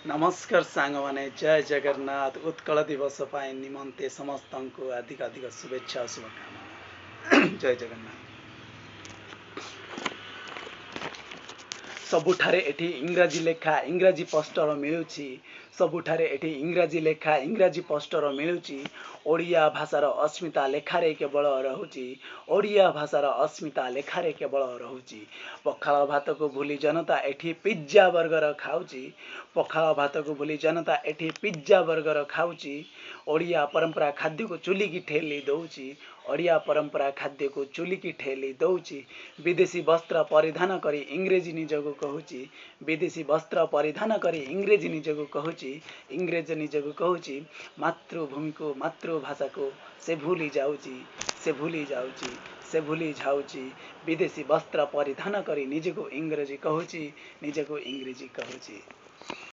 नमस्कार सांग माने जय जगन्नाथ उत्कल दिवस पाए निमंते समस्त को अधिक अधिक शुभेच्छा शुभकामना जय जगन्नाथ। सबुठारे एठी इंग्राजी लेखा इंग्राजी पोस्टर मिलुची सबुठारे एठी इंग्राजी लेखा इंग्राजी पोस्टर मिलुची ओडिया भाषार अस्मिता लेखारे केवल रहुची ओडिया भाषार अस्मिता लेखारे केवल रहुची पखाल भात को भूली जनता एठी पिज्जा बर्गर खाउची पखाल भात को भूली जनता एठी पिज्जा बर्गर खाउची ओडिया परंपरा खाद्य को चुली की ठेली दउची ओडिया परंपरा खाद्य को चुली की ठेली दउची विदेशी वस्त्र परिधान करी इंग्रेजी निजको कहूची विदेशी वस्त्र परिधान करी इंग्रेजी निजको कहूची इंग्रेज निजको कहूची मातृभूमि को मातृभाषा को से भूली जाउची से भूली जाउची से भूली जाउची विदेशी वस्त्र परिधान करी निजको इंग्रेजी कहूची निजको इंग्रेजी कहूची।